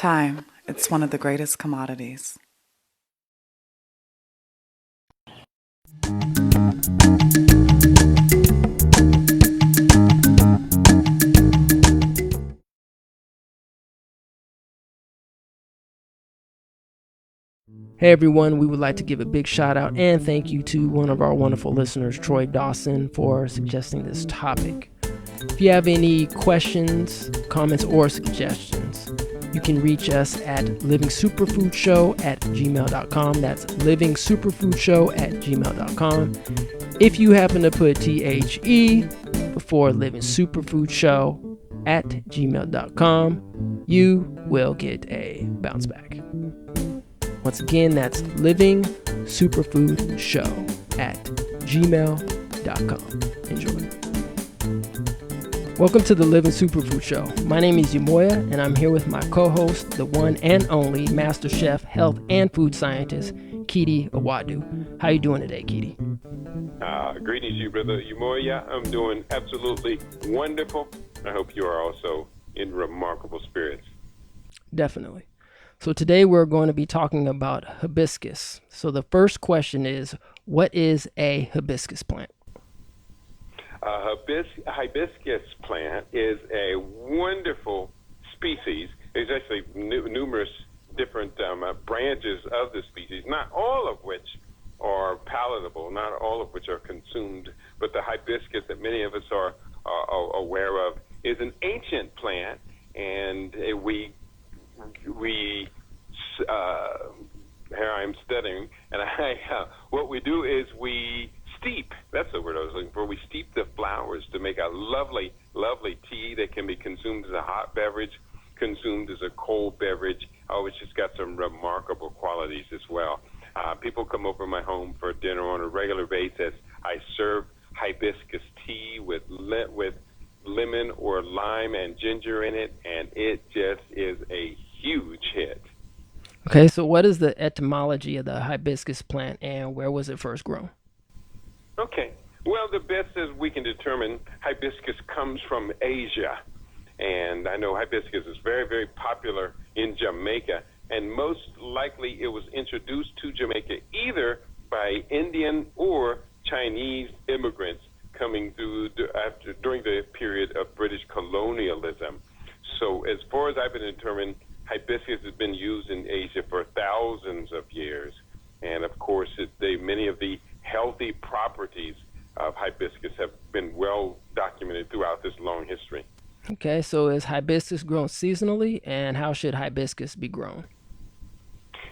time, it's one of the greatest commodities. Hey everyone, we would like to give a big shout out and thank you to one of our wonderful listeners, Troy Dawson, for suggesting this topic. If you have any questions, comments, or suggestions, you can reach us at livingsuperfoodshow@gmail.com. That's livingsuperfoodshow@gmail.com. If you happen to put THE before Living Superfood Show at gmail.com, you will get a bounce back. Once again, that's Living Superfood Show at gmail.com. Enjoy. Welcome to the Living Superfood Show. My name is Umoya, and I'm here with my co-host, the one and only Master Chef, Health and Food Scientist, Kidi Awadu. How you doing today, Kidi? Greetings to you, brother Umoya. I'm doing absolutely wonderful. I hope you are also in remarkable spirits. Definitely. So today we're going to be talking about hibiscus. So the first question is, what is a hibiscus plant? Hibiscus plant is a wonderful species. There's actually numerous different branches of the species, not all of which are palatable, not all of which are consumed, but the hibiscus that many of us are aware of is an ancient plant, and here I'm studying, and what we do is we steep. That's the word I was looking for. We steep the flowers to make a lovely, lovely tea that can be consumed as a hot beverage, consumed as a cold beverage. Oh, it's just got some remarkable qualities as well. People come over my home for dinner on a regular basis. I serve hibiscus tea with lemon or lime and ginger in it, and it just is a huge hit. Okay, so what is the etymology of the hibiscus plant, and where was it first grown? Okay, well, the best as we can determine, hibiscus comes from Asia, and I know hibiscus is very, very popular in Jamaica, and most likely it was introduced to Jamaica either by Indian or Chinese immigrants coming through during the period of British colonialism. So as far as I've been determined, hibiscus has been used in Asia for thousands of years. And of course, many of the healthy properties of hibiscus have been well documented throughout this long history. Okay, so is hibiscus grown seasonally, and how should hibiscus be grown?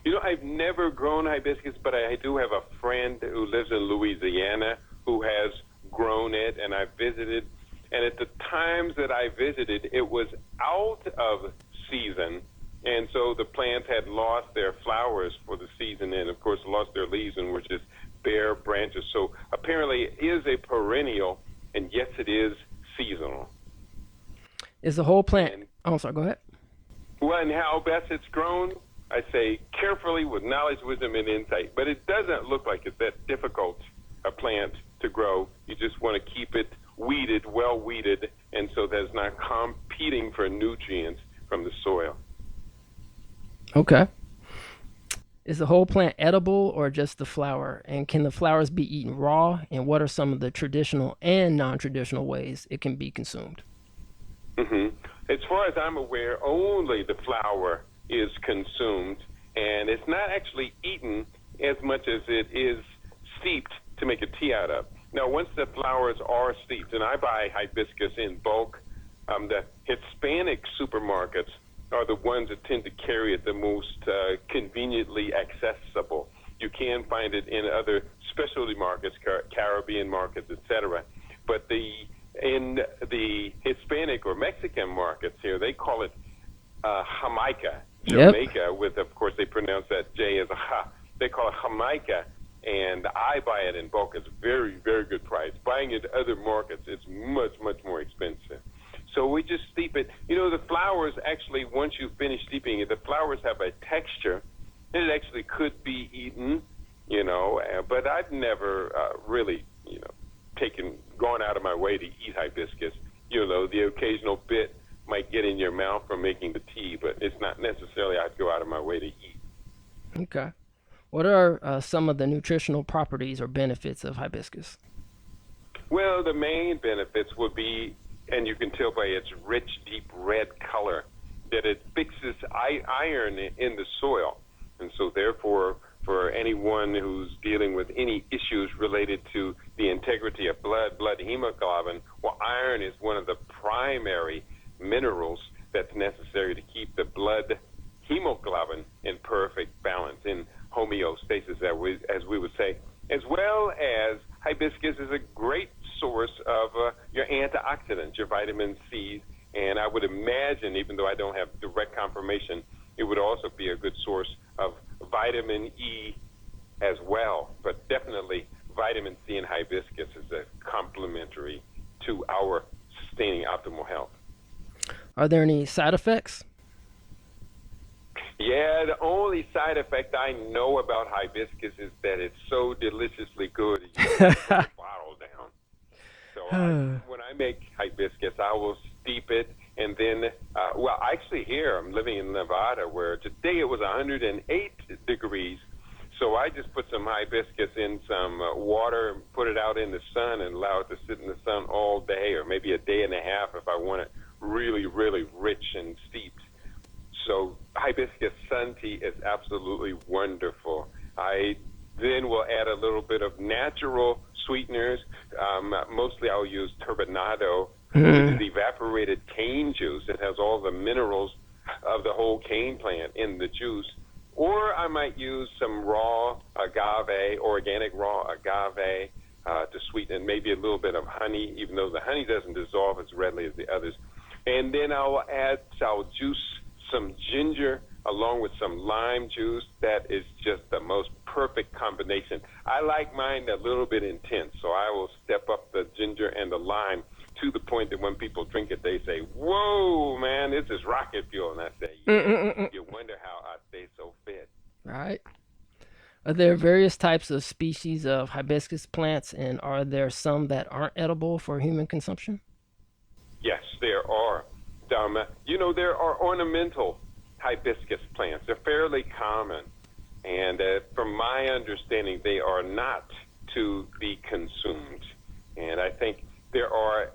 You know, I've never grown hibiscus, but I do have a friend who lives in Louisiana who has grown it, and I visited. And at the times that I visited, it was out of season, and so the plants had lost their flowers for the season and, of course, lost their leaves and were just bare branches. So apparently it is a perennial, and yes, it is seasonal. Is the whole plant... sorry, go ahead. Well, and how best it's grown, I say carefully with knowledge, wisdom, and insight. But it doesn't look like it's that difficult a plant to grow. You just want to keep it weeded, well weeded, and so that it's not competing for nutrients from the soil. Okay. Is the whole plant edible or just the flower? And can the flowers be eaten raw? And what are some of the traditional and non-traditional ways it can be consumed? Mm-hmm. As far as I'm aware, only the flower is consumed, and it's not actually eaten as much as it is steeped to make a tea out of. Now, once the flowers are steeped, and I buy hibiscus in bulk, the Hispanic supermarkets are the ones that tend to carry it the most conveniently accessible. You can find it in other specialty markets, Caribbean markets, etc. But in the Hispanic or Mexican markets here, they call it Jamaica. Jamaica, with, of course, they pronounce that J as a ha. They call it Jamaica, and I buy it in bulk. It's very, very good price. Buying it at other markets, it's much, much more expensive. So we just steep it. You know, the flowers actually, once you finish steeping it, the flowers have a texture. It actually could be eaten, but I've never really, gone out of my way to eat hibiscus. The occasional bit might get in your mouth from making the tea, but it's not necessarily I'd go out of my way to eat. Okay. What are some of the nutritional properties or benefits of hibiscus? Well, the main benefits would be, and you can tell by its rich, deep red color, that it fixes iron in the soil. And so, therefore, for anyone who's dealing with any issues related to the integrity of blood hemoglobin, well, iron is one of the primary minerals that's necessary to keep the blood hemoglobin in perfect balance, in homeostasis, as we would say, as well as hibiscus is a great source of your antioxidants, your vitamin C's, and I would imagine, even though I don't have direct confirmation, it would also be a good source of vitamin E as well. But definitely vitamin C and hibiscus is a complementary to our sustaining optimal health. Are there any side effects? Yeah, the only side effect I know about hibiscus is that it's so deliciously good, you can put the bottle down. So when I make hibiscus, I will steep it, and then, well, actually here, I'm living in Nevada, where today it was 108 degrees, so I just put some hibiscus in some water and put it out in the sun and allow it to sit in the sun all day, or maybe a day and a half if I want it really, really rich and steeped. So hibiscus sun tea is absolutely wonderful. I then will add a little bit of natural sweeteners. Mostly I'll use turbinado, which is evaporated cane juice. It has all the minerals of the whole cane plant in the juice. Or I might use some raw agave, organic raw agave, to sweeten, maybe a little bit of honey, even though the honey doesn't dissolve as readily as the others. And then I'll juice some ginger along with some lime juice. That is just the most perfect combination. I like mine a little bit intense, so I will step up the ginger and the lime to the point that when people drink it, they say, "Whoa, man, this is rocket fuel." And I say, yeah, you wonder how I stay so fit. Right. Are there various types of species of hibiscus plants, and are there some that aren't edible for human consumption? Yes, there are. There are ornamental hibiscus plants. They're fairly common. And from my understanding, they are not to be consumed. And I think there are,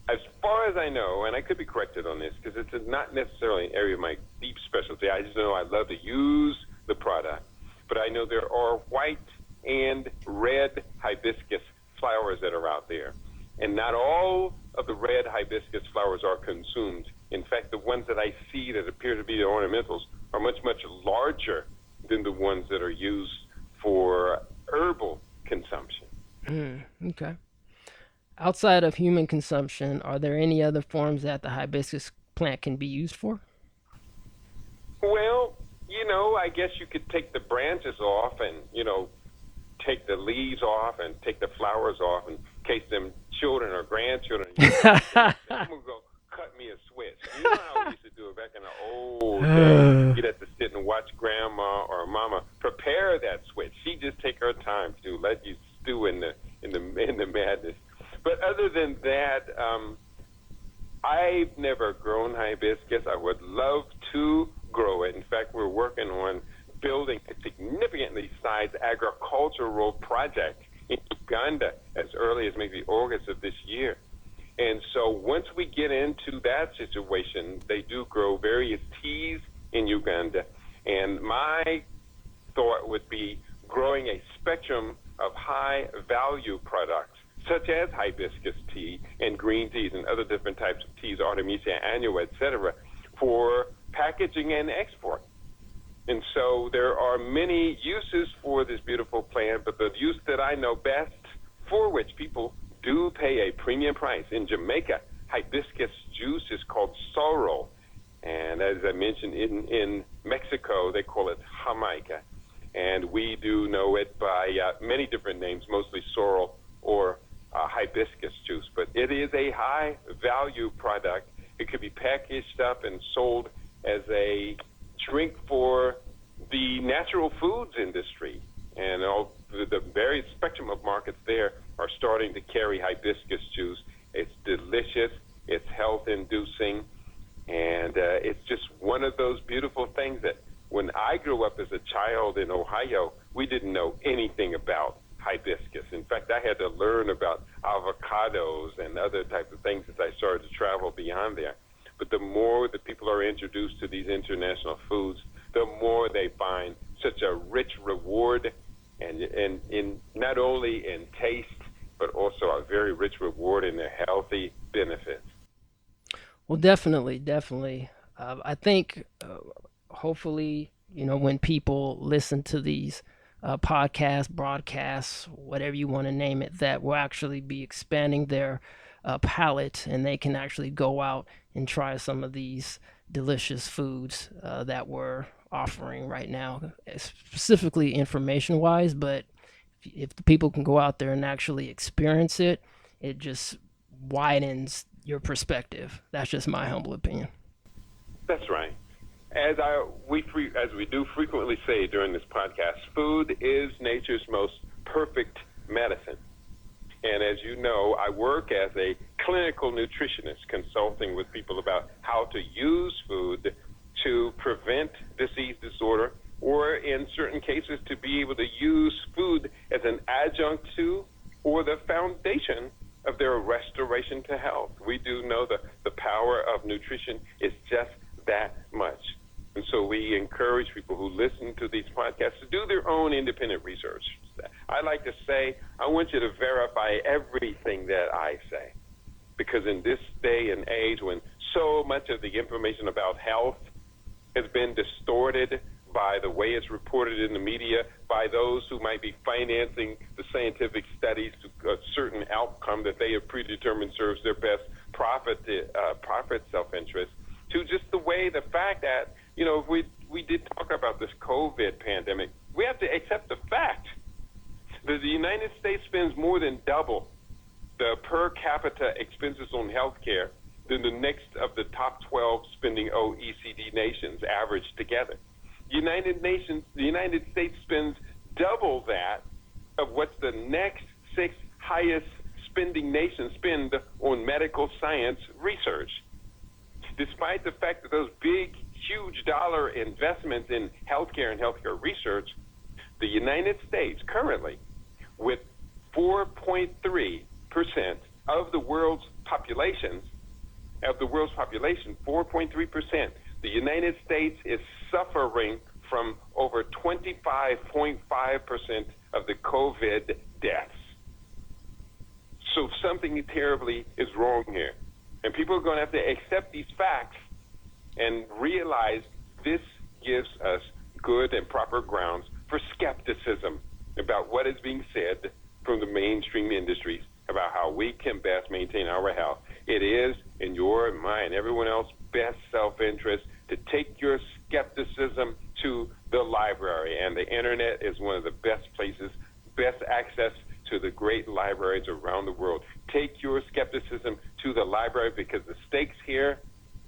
as far as I know, and I could be corrected on this because it's not necessarily an area of my deep specialty. I just know I love to use the product. But I know there are white and red hibiscus flowers that are out there. And not all of the red hibiscus flowers are consumed. In fact, the ones that I see that appear to be the ornamentals are much, much larger than the ones that are used for herbal consumption. Okay. Outside of human consumption, are there any other forms that the hibiscus plant can be used for? Well, I guess you could take the branches off and, take the leaves off and take the flowers off in case them children or grandchildren, I'm going to cut me a switch. You know how we used to do it back in the old days. You'd have to sit and watch grandma or mama prepare that switch. She'd just take her time to let you stew in the madness. But other than that, I've never grown hibiscus. I would love to grow it. In fact, we're working on building a significantly sized agricultural project in Uganda as early as maybe August of this year. And so once we get into that situation, they do grow various teas in Uganda. And my thought would be growing a spectrum of high value products, such as hibiscus tea and green teas and other different types of teas, Artemisia annua, etc., for packaging and export. And so there are many uses for this beautiful plant, but the use that I know best, for which people do pay a premium price in Jamaica, hibiscus juice is called sorrel. And as I mentioned, in Mexico, they call it Jamaica. And we do know it by many different names, mostly sorrel or hibiscus juice. But it is a high-value product. It could be packaged up and sold as a drink for the natural foods industry. And all the various spectrum of markets there are starting to carry hibiscus juice. It's delicious. It's health-inducing. And it's just one of those beautiful things that when I grew up as a child in Ohio, we didn't know anything about hibiscus. In fact, I had to learn about avocados and other types of things as I started to travel beyond there. But the more that people are introduced to these international foods, the more they find such a rich reward, and in not only in taste, but also a very rich reward in their healthy benefits. Well, definitely. I think hopefully, when people listen to these podcasts, broadcasts, whatever you want to name it, that will actually be expanding their palate, and they can actually go out and try some of these delicious foods that we're offering right now, specifically information wise. But if the people can go out there and actually experience it, it just widens your perspective. That's just my humble opinion. That's right. As we do frequently say during this podcast, food is nature's most perfect medicine. And as you know, I work as a clinical nutritionist, consulting with people about how to use food to prevent disease disorder, or in certain cases to be able to use food as an adjunct to or the foundation of their restoration to health. We do know that the power of nutrition is just that much. And so we encourage people who listen to these podcasts to do their own independent research. I like to say, I want you to verify everything that I say, because in this day and age when so much of the information about health has been distorted by the way it's reported in the media, by those who might be financing the scientific studies to a certain outcome that they have predetermined serves their best profit self-interest, to just the fact that, if we did talk about this COVID pandemic, we have to accept the fact that the United States spends more than double the per capita expenses on health care than the next of the top 12 spending OECD nations averaged together. The United States spends double that of what the next 6 highest spending nations spend on medical science research. Despite the fact that those big, huge dollar investments in healthcare and healthcare research, the United States currently, with 4.3% of the world's population, 4.3%, the United States is suffering from over 25.5% of the COVID deaths. So something terribly is wrong here. And people are going to have to accept these facts and realize this gives us good and proper grounds for skepticism about what is being said from the mainstream industries about how we can best maintain our health. It is in your and my and everyone else's best self-interest to take your skepticism to the library, and the internet is one of the best places, best access to the great libraries around the world. Take your skepticism to the library, because the stakes here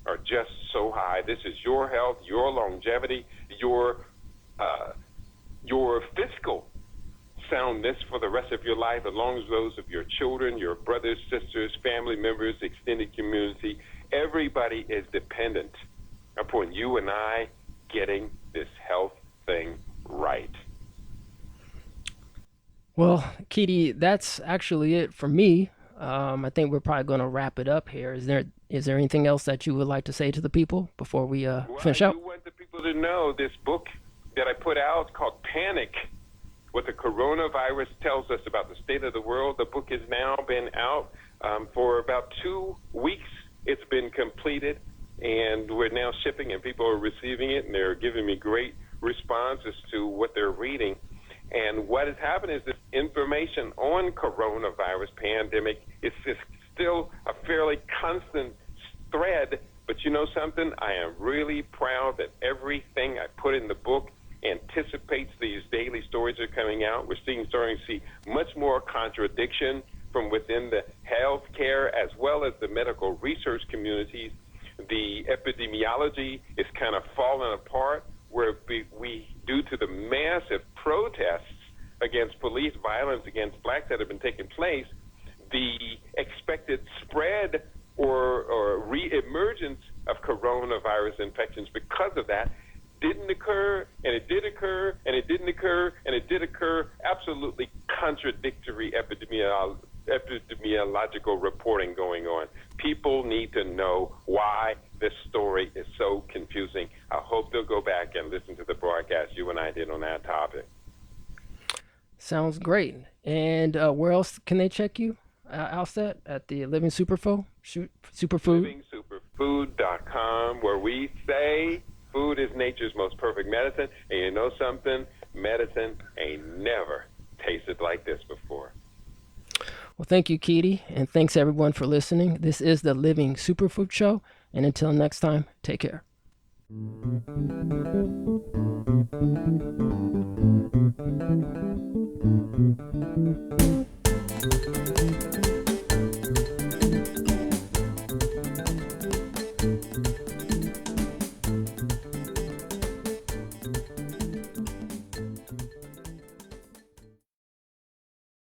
are just so high. This is your health, your longevity, your fiscal soundness for the rest of your life, along with those of your children, your brothers, sisters, family members, extended community. Everybody is dependent upon you and I getting this health thing right. Well, Keedy, that's actually it for me. I think we're probably going to wrap it up here. Is there anything else that you would like to say to the people before we finish up? I do want the people to know this book that I put out called Panic, What the Coronavirus Tells Us About the State of the World. The book has now been out for about 2 weeks. It's been completed, and we're now shipping, and people are receiving it, and they're giving me great responses to what they're reading. And what has happened is this information on coronavirus pandemic is still a fairly constant thread. But you know something? I am really proud that everything I put in the book anticipates these daily stories that are coming out. We're starting to see much more contradiction from within the healthcare as well as the medical research communities. The epidemiology is kind of falling apart, where we due to the massive protests against police violence against blacks that have been taking place, the expected spread or re-emergence of coronavirus infections because of that didn't occur, and it did occur, and it didn't occur, and it did occur. Absolutely contradictory epidemiological reporting going on. People need to know why this story is so confusing. I hope they'll go back and listen to the broadcast you and I did on that topic. Sounds great. And where else can they check you? Outset at the Living Superfood? LivingSuperfood.com, where we say food is nature's most perfect medicine. And you know something? Medicine ain't never tasted like this before. Well, thank you, Keely, and thanks everyone for listening. This is the Living Superfood Show, and until next time, take care.